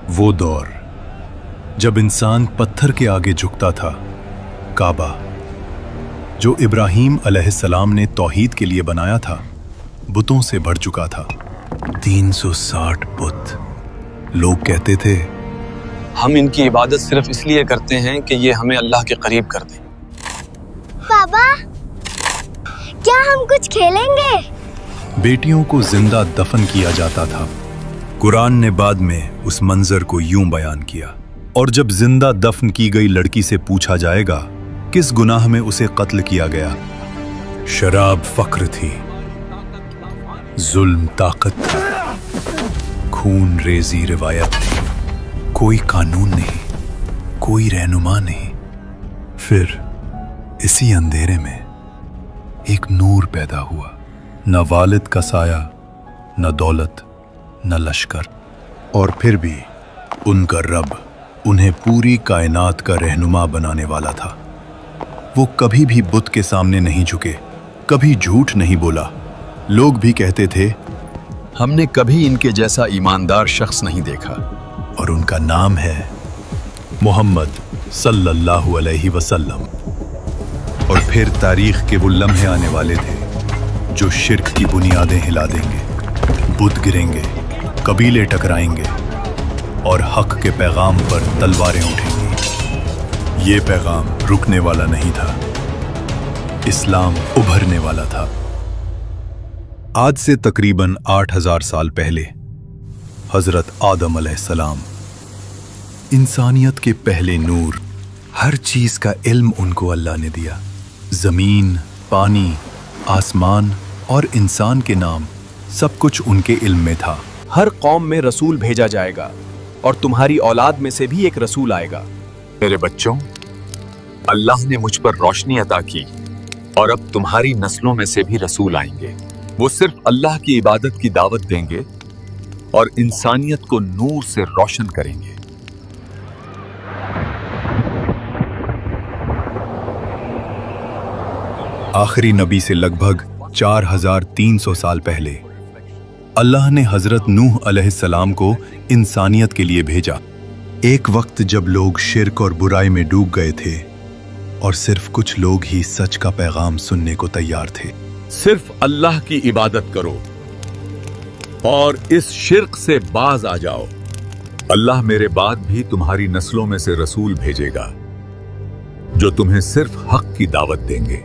وہ دور جب انسان پتھر کے آگے جھکتا تھا، کعبہ جو ابراہیم علیہ السلام نے توحید کے لیے بنایا تھا، بتوں سے بھر چکا تھا۔ 360 بت۔ لوگ کہتے تھے ہم ان کی عبادت صرف اس لیے کرتے ہیں کہ یہ ہمیں اللہ کے قریب کر دیں۔ بابا، کیا ہم کچھ کھیلیں گے؟ بیٹیوں کو زندہ دفن کیا جاتا تھا۔ قرآن نے بعد میں اس منظر کو یوں بیان کیا، اور جب زندہ دفن کی گئی لڑکی سے پوچھا جائے گا کس گناہ میں اسے قتل کیا گیا، شراب فقر تھی، ظلم طاقت تھا، خون ریزی روایت تھی، کوئی قانون نہیں، کوئی رہنما نہیں۔ پھر اسی اندھیرے میں ایک نور پیدا ہوا، نہ والد کا سایہ، نہ دولت، نہ لشکر، اور پھر بھی ان کا رب انہیں پوری کائنات کا رہنما بنانے والا تھا۔ وہ کبھی بھی بت کے سامنے نہیں جھکے، کبھی جھوٹ نہیں بولا۔ لوگ بھی کہتے تھے ہم نے کبھی ان کے جیسا ایماندار شخص نہیں دیکھا۔ اور ان کا نام ہے محمد صلی اللہ علیہ وسلم۔ اور پھر تاریخ کے وہ لمحے آنے والے تھے جو شرک کی بنیادیں ہلا دیں گے، بت گریں گے، قبیلے ٹکرائیں گے، اور حق کے پیغام پر تلواریں اٹھیں گی۔ یہ پیغام رکنے والا نہیں تھا، اسلام ابھرنے والا تھا۔ آج سے تقریباً 8000 سال پہلے حضرت آدم علیہ السلام، انسانیت کے پہلے نور، ہر چیز کا علم ان کو اللہ نے دیا۔ زمین، پانی، آسمان اور انسان کے نام، سب کچھ ان کے علم میں تھا۔ ہر قوم میں رسول بھیجا جائے گا، اور تمہاری اولاد میں سے بھی ایک رسول آئے گا۔ میرے بچوں، اللہ نے مجھ پر روشنی عطا کی، اور اب تمہاری نسلوں میں سے بھی رسول آئیں گے۔ وہ صرف اللہ کی عبادت کی دعوت دیں گے اور انسانیت کو نور سے روشن کریں گے۔ آخری نبی سے لگ بھگ 4300 سال پہلے اللہ نے حضرت نوح علیہ السلام کو انسانیت کے لیے بھیجا۔ ایک وقت جب لوگ شرک اور برائی میں ڈوب گئے تھے، اور صرف کچھ لوگ ہی سچ کا پیغام سننے کو تیار تھے۔ صرف اللہ کی عبادت کرو اور اس شرک سے باز آ جاؤ۔ اللہ میرے بعد بھی تمہاری نسلوں میں سے رسول بھیجے گا جو تمہیں صرف حق کی دعوت دیں گے۔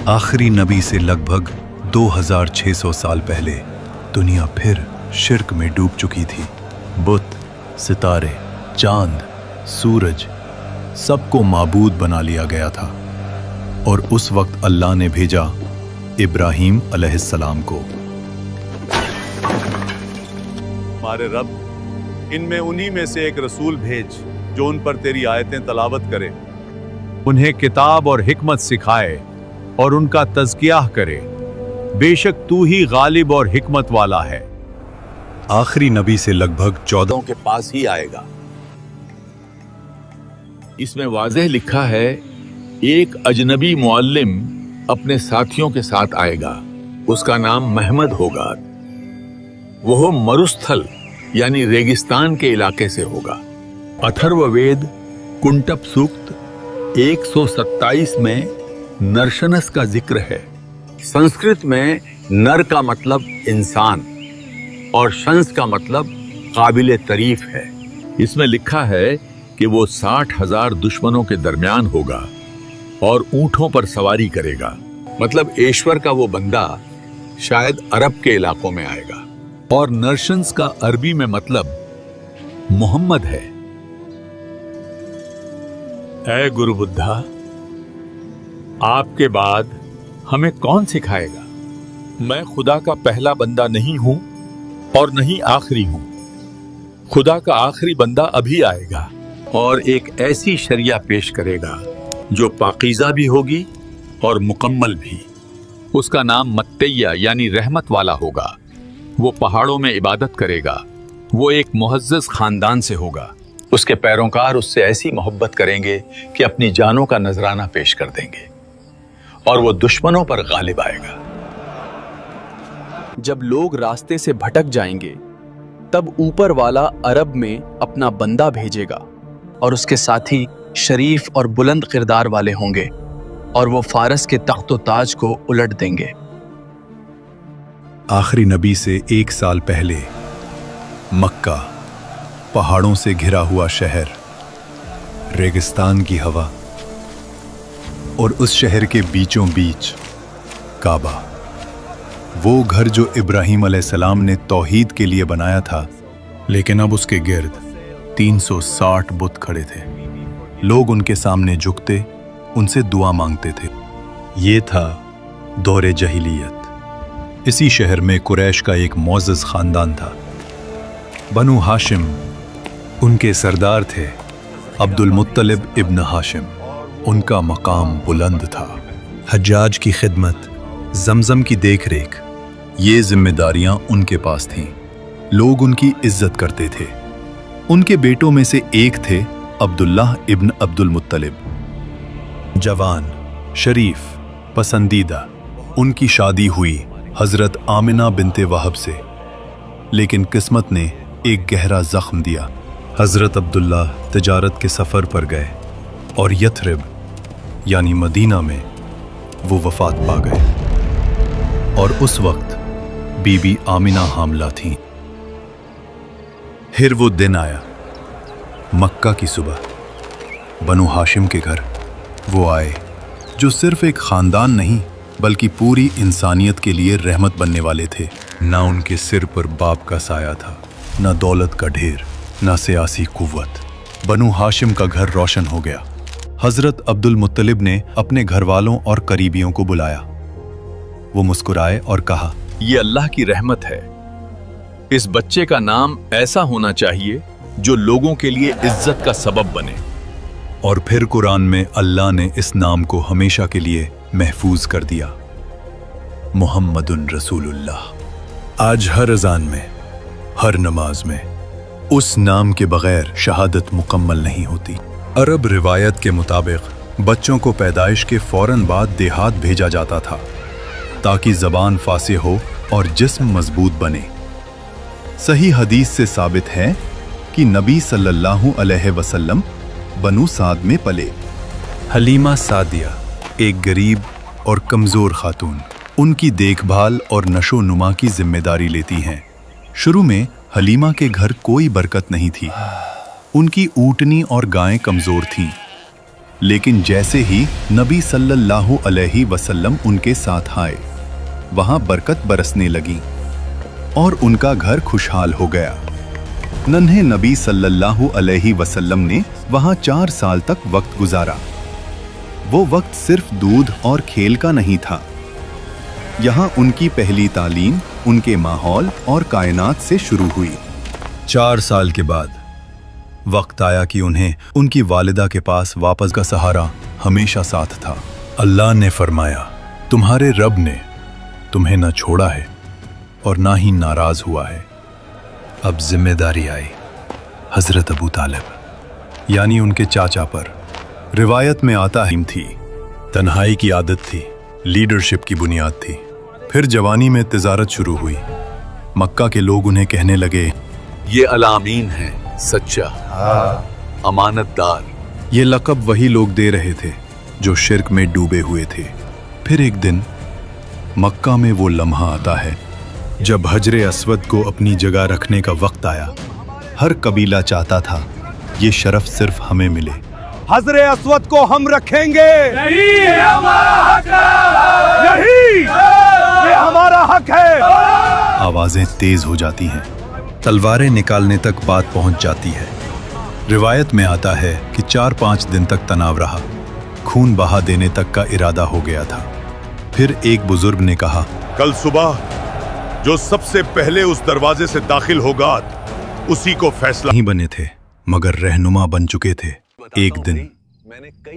آخری نبی سے لگ بھگ 2600 سال پہلے دنیا پھر شرک میں ڈوب چکی تھی۔ بت، ستارے، چاند، سورج، سب کو معبود بنا لیا گیا تھا، اور اس وقت اللہ نے بھیجا ابراہیم علیہ السلام کو۔ ہمارے رب، ان میں انہی میں سے ایک رسول بھیج جو ان پر تیری آیتیں تلاوت کرے، انہیں کتاب اور حکمت سکھائے اور ان کا تزکیہ کرے۔ بے شک تو ہی غالب اور حکمت والا ہے۔ آخری نبی سے لگ بھگ 14 کے پاس ہی آئے گا۔ اس میں واضح لکھا ہے ایک اجنبی معلم اپنے ساتھیوں کے ساتھ آئے گا، اس کا نام محمد ہوگا۔ وہ مروستھل یعنی ریگستان کے علاقے سے ہوگا۔ اتھرو وید کنٹپ سوکت 127 میں نرشنس کا ذکر ہے۔ سنسکرت میں نر کا مطلب انسان اور شنس کا مطلب قابل تعریف ہے۔ اس میں لکھا ہے کہ وہ 60,000 دشمنوں کے درمیان ہوگا اور اونٹوں پر سواری کرے گا۔ مطلب ایشور کا وہ بندہ شاید عرب کے علاقوں میں آئے گا، اور نرشنس کا عربی میں مطلب محمد ہے۔ اے گرو بدھا، آپ کے بعد ہمیں کون سکھائے گا؟ میں خدا کا پہلا بندہ نہیں ہوں اور نہیں آخری ہوں۔ خدا کا آخری بندہ ابھی آئے گا اور ایک ایسی شریعہ پیش کرے گا جو پاکیزہ بھی ہوگی اور مکمل بھی۔ اس کا نام متیہ یعنی رحمت والا ہوگا۔ وہ پہاڑوں میں عبادت کرے گا۔ وہ ایک معزز خاندان سے ہوگا۔ اس کے پیروکار اس سے ایسی محبت کریں گے کہ اپنی جانوں کا نذرانہ پیش کر دیں گے، اور وہ دشمنوں پر غالب آئے گا۔ जब लोग रास्ते से भटक जाएंगे तब ऊपर वाला अरब में अपना बंदा भेजेगा और उसके साथी शरीफ और बुलंद किरदार वाले होंगे और वो फारस के तख्त ताज को उलट देंगे। आखिरी नबी से 1 साल पहले मक्का, पहाड़ों से घिरा हुआ शहर, रेगिस्तान की हवा और उस शहर के बीचों बीच काबा, वो घर जो इब्राहिम अलैहिस्सलाम ने तौहीद के लिए बनाया था, लेकिन अब उसके गिर्द 360 बुत खड़े थे। लोग उनके सामने झुकते, उनसे दुआ मांगते थे। ये था दौरे जहीलियत। इसी शहर में कुरैश का एक मोअज़्ज़ज़ खानदान था। बनु हाशिम उनके सरदार थे। अब्दुल मुत्तलिब इब्न हाशिम, उनका मकाम बुलंद था। हज्जाज की खिदमत, जमजम की देखरेख, ये जिम्मेदारियां उनके पास थीं। लोग उनकी इज्जत करते थे। उनके बेटों में से एक थे अब्दुल्लाह इब्न अब्दुल मुत्तलिब, जवान, शरीफ, पसंदीदा। उनकी शादी हुई हजरत आमिना बिनते वहब से, लेकिन किस्मत ने एक गहरा जख्म दिया। हजरत अब्दुल्लाह तिजारत के सफर पर गए और यथरिब यानी मदीना में वो वफात पा गए और उस वक्त बीबी आमिना हामला थीं। फिर वो दिन आया, मक्का की सुबह। बनु हाशिम के घर वो आए जो सिर्फ एक खानदान नहीं बल्कि पूरी इंसानियत के लिए रहमत बनने वाले थे। ना उनके सिर पर बाप का साया था, ना दौलत का ढेर, ना सियासी कुव्वत। बनु हाशिम का घर रोशन हो गया। हजरत अब्दुल मुत्तलिब ने अपने घर वालों और करीबियों को बुलाया। वो मुस्कुराए और कहा, ये अल्लाह की रहमत है। इस बच्चे का नाम ऐसा होना चाहिए जो लोगों के लिए इज्जत का सबब बने। और फिर कुरान में अल्लाह ने इस नाम को हमेशा के लिए महफूज कर दिया, मुहम्मदुन रसूलुल्लाह। आज हर अज़ान में, हर नमाज में उस नाम के बगैर शहादत मुकम्मल नहीं होती। अरब रिवायत के मुताबिक बच्चों को पैदाइश के फौरन बाद देहात भेजा जाता था ताकि ज़बान फासे हो और जिस्म मजबूत बने। सही हदीस से साबित है कि नबी सल्लल्लाहु अलैहि वसल्लम बनु साद में पले। हलीमा सादिया एक गरीब और कमज़ोर खातून उनकी देखभाल और नशो नुमा की जिम्मेदारी लेती हैं। शुरू में हलीमा के घर कोई बरकत नहीं थी। उनकी ऊँटनी और गायें कमज़ोर थीं, लेकिन जैसे ही नबी सल्लल्लाहु अलैहि वसल्लम उनके साथ आए, वहाँ बरकत बरसने लगी और उनका घर खुशहाल हो गया। नन्हे नबी सल्लल्लाहु अलैहि वसल्लम ने वहाँ 4 साल तक वक्त गुजारा। वो वक्त सिर्फ दूध और खेल का नहीं था। यहाँ उनकी पहली तालीम उनके माहौल और कायनात से शुरू हुई। 4 साल के बाद वक्त आया कि उन्हें उनकी वालिदा के पास वापस का सहारा हमेशा साथ था। अल्लाह ने फरमाया, तुम्हारे रब ने तुम्हें न छोड़ा है और ना ही नाराज हुआ है। अब जिम्मेदारी आई हजरत अबू तालिब यानी उनके चाचा पर। रिवायत में आता है थी, तन्हाई की आदत थी, लीडरशिप की बुनियाद थी। फिर जवानी में तिजारत शुरू हुई। मक्का के लोग उन्हें कहने लगे, ये अलामीन है, सच्चा, अमानतदार। ये लक़ब वही लोग दे रहे थे जो शिर्क में डूबे हुए थे। फिर एक दिन मक्का में वो लम्हा आता है जब हजरे अस्वद को अपनी जगह रखने का वक्त आया। हर कबीला चाहता था ये शरफ सिर्फ हमें मिले। हजरे अस्वद को हम रखेंगे, यही हमारा हक है, यही ये हमारा हक है। आवाजें तेज हो जाती हैं, तलवारें निकालने तक बात पहुंच जाती है। रिवायत में आता है कि 4-5 दिन तक तनाव रहा, खून बहा देने तक का इरादा हो गया था। फिर एक बुजुर्ग ने कहा, कल सुबह जो सबसे पहले उस दरवाजे से दाखिल होगा उसी को फैसला। नहीं बने थे मगर रहनुमा बन चुके थे। एक दिन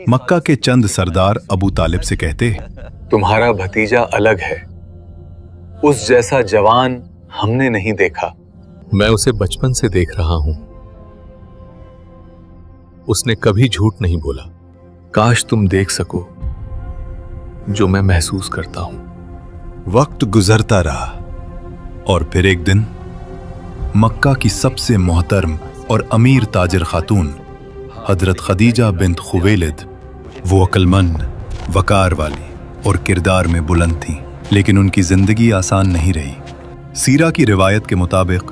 मक्का के चंद सरदार अबू तालिब से कहते, तुम्हारा भतीजा अलग है, उस जैसा जवान हमने नहीं देखा। मैं उसे बचपन से देख रहा हूं, उसने कभी झूठ नहीं बोला। काश तुम देख सको जो मैं महसूस करता हूं। वक्त गुजरता रहा, और फिर एक दिन मक्का की सबसे मोहतरम और अमीर ताजिर खातून हजरत खदीजा बिन्त खुवैलिद, वो अक्लमंद, वकार वाली और किरदार में बुलंद थीं, लेकिन उनकी जिंदगी आसान नहीं रही। सीरा की रिवायत के मुताबिक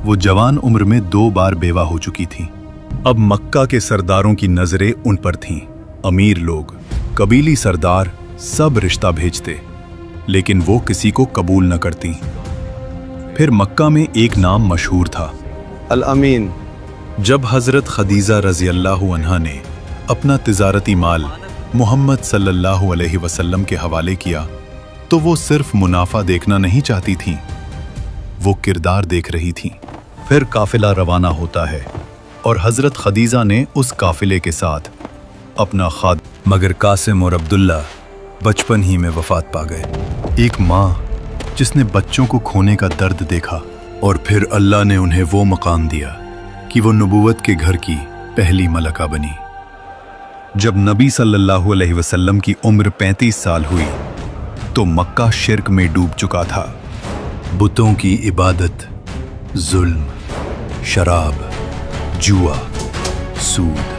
वो जवान उम्र में 2 बार बेवा हो चुकी थीं। अब मक्का के सरदारों की नजरें उन पर थीं। अमीर लोग, कबीली सरदार सब रिश्ता भेजते, लेकिन वो किसी को कबूल न करती। फिर मक्का में एक नाम मशहूर था, अल अमीन। जब हजरत खदीजा रजी अल्लाह अन्हा ने अपना तिजारती माल मोहम्मद सल्लल्लाहु अलैहि वसल्लम के हवाले किया तो वो सिर्फ मुनाफा देखना नहीं चाहती थीं, वो किरदार देख रही थीं। फिर काफिला रवाना होता है और हजरत खदीजा ने उस काफिले के साथ अपना खाद, मगर कासिम और अब्दुल्ला बचपन ही में वफात पा गए। एक माँ जिसने बच्चों को खोने का दर्द देखा, और फिर अल्लाह ने उन्हें वो मकाम दिया कि वो नबूवत के घर की पहली मलका बनी। जब नबी सल्लल्लाहु अलैहि वसल्लम की उम्र 35 साल हुई तो मक्का शिर्क में डूब चुका था। बुतों की इबादत, जुल्म, शराब, जुआ, सूद।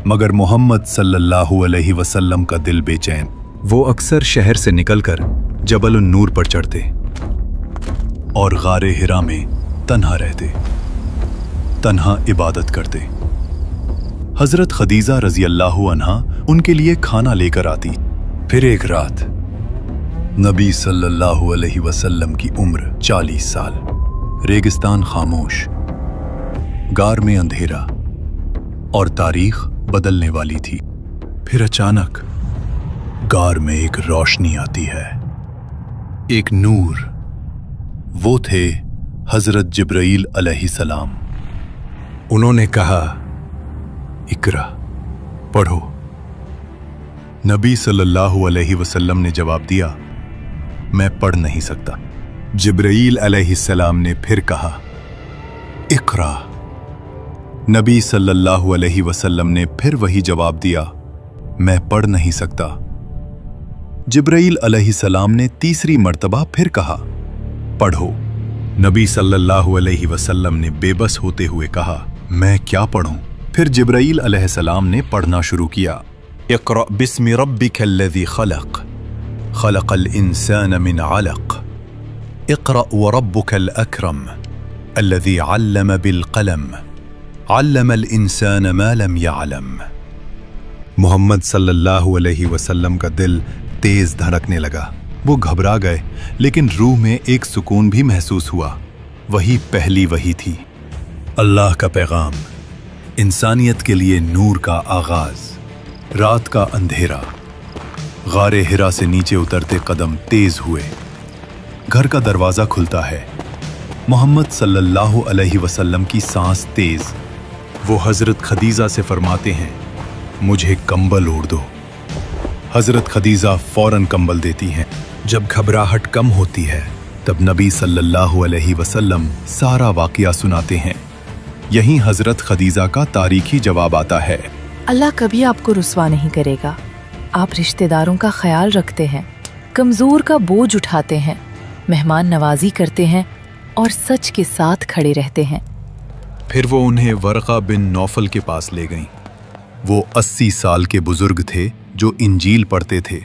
मगर मोहम्मद सल्लल्लाहु अलैहि वसल्लम का दिल बेचैन। वो अक्सर शहर से निकलकर जबल नूर पर चढ़ते और गारे हिरा में तन्हा रहते, तन्हा इबादत करते। हजरत खदीजा रजी अल्लाह अन्हा उनके लिए खाना लेकर आती। फिर एक रात नबी सल्लल्लाहु अलैहि वसल्लम की उम्र 40 साल, रेगिस्तान खामोश, गार में अंधेरा और तारीख बदलने वाली थी। फिर अचानक गार में एक रोशनी आती है, एक नूर। वो थे हजरत जिब्राईल अलैहिस्सलाम। उन्होंने कहा, इकरा, पढ़ो। नबी सल्लल्लाहु अलैहि वसल्लम ने जवाब दिया, मैं पढ़ नहीं सकता। जिब्राईल अलैहिस्सलाम ने फिर कहा, इकरा। नबी सल्लल्लाहु अलैहि वसल्लम ने फिर वही जवाब दिया, मैं पढ़ नहीं सकता। जिब्राईल अलैहिस्सलाम ने तीसरी मर्तबा फिर कहा, पढ़ो। नबी सल्लल्लाहु अलैहि वसल्लम ने बेबस होते हुए कहा, मैं क्या पढ़ूं? फिर जिब्राईल अलैहिस्सलाम ने पढ़ना शुरू किया, इक़रा बिस्मि रब्बिकल्लज़ी खलक़, खलक़ल इंसान मिन अलक़, इक़रा व रब्बुकल अकरम, अल्लज़ी अल्लम बिल क़लम, अल्लमल इंसान मा लम यअलम। मोहम्मद सल्लल्लाहु अलैहि वसल्लम का दिल तेज धड़कने लगा। वो घबरा गए, लेकिन रूह में एक सुकून भी महसूस हुआ। वही पहली वही थी, अल्लाह का पैगाम, इंसानियत के लिए नूर का आगाज। रात का अंधेरा, गारे हिरा से नीचे उतरते कदम तेज हुए। घर का दरवाजा खुलता है। मोहम्मद सल्लल्लाहु अलैहि वसल्लम की सांस तेज। वो हजरत खदीजा से फरमाते हैं, मुझे कंबल ओढ़ दो। हजरत खदीजा फौरन कंबल देती हैं। जब घबराहट कम होती है तब नबी सल्लल्लाहु अलैहि वसल्लम सारा वाकया सुनाते हैं। यहीं हजरत खदीजा का तारीखी जवाब आता है, अल्लाह कभी आपको रुस्वा नहीं करेगा। आप रिश्तेदारों का ख्याल रखते हैं, कमजोर का बोझ उठाते हैं, मेहमान नवाजी करते हैं और सच के साथ खड़े रहते हैं। फिर वो उन्हें वरक़ा बिन नौफल के पास ले गईं। वो 80 साल के बुजुर्ग थे जो इंजील पढ़ते थे,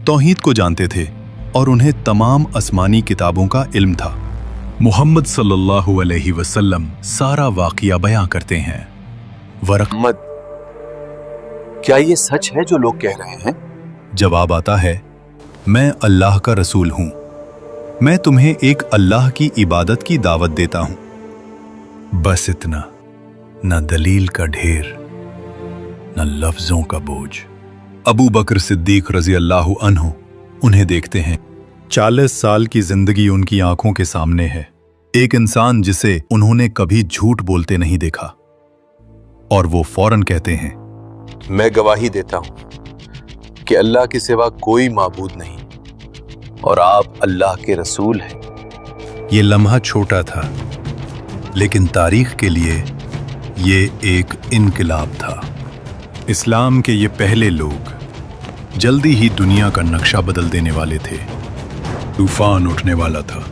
तौहीद को जानते थे और उन्हें तमाम आसमानी किताबों का इल्म था। मोहम्मद सल्लल्लाहु अलैहि वसल्लम सारा वाक़या बयां करते हैं। मोहम्मद, क्या ये सच है जो लोग कह रहे हैं? जवाब आता है, मैं अल्लाह का रसूल हूं। मैं तुम्हें एक अल्लाह की इबादत की दावत देता हूं। बस इतना, न दलील का ढेर, न लफ्जों का बोझ। अबू बकर सिद्दीक रजी अल्लाहु अन्हु उन्हें देखते हैं। 40 साल की जिंदगी उनकी आंखों के सामने है। एक इंसान जिसे उन्होंने कभी झूठ बोलते नहीं देखा। और वो फौरन कहते हैं, मैं गवाही देता हूं कि अल्लाह के सिवा कोई माबूद नहीं और आप अल्लाह के रसूल हैं। ये लम्हा छोटा था, लेकिन तारीख के लिए ये एक इनकलाब था। इस्लाम के ये पहले लोग जल्दी ही दुनिया का नक्शा बदल देने वाले थे। तूफान उठने वाला था।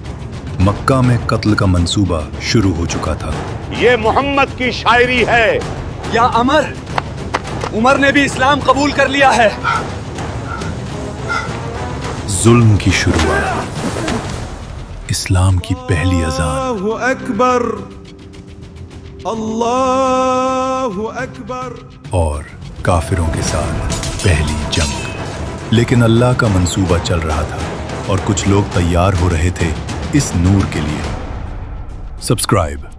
मक्का में कत्ल का मंसूबा शुरू हो चुका था। ये मोहम्मद की शायरी है। या अमर, उमर ने भी इस्लाम कबूल कर लिया है। जुल्म की शुरुआत, इस्लाम की पहली अजान। अल्लाहु अकबर, अल्लाहु अकबर। और काफिरों के साथ पहली जंग। लेकिन अल्लाह का मंसूबा चल रहा था और कुछ लोग तैयार हो रहे थे इस नूर के लिए। सब्सक्राइब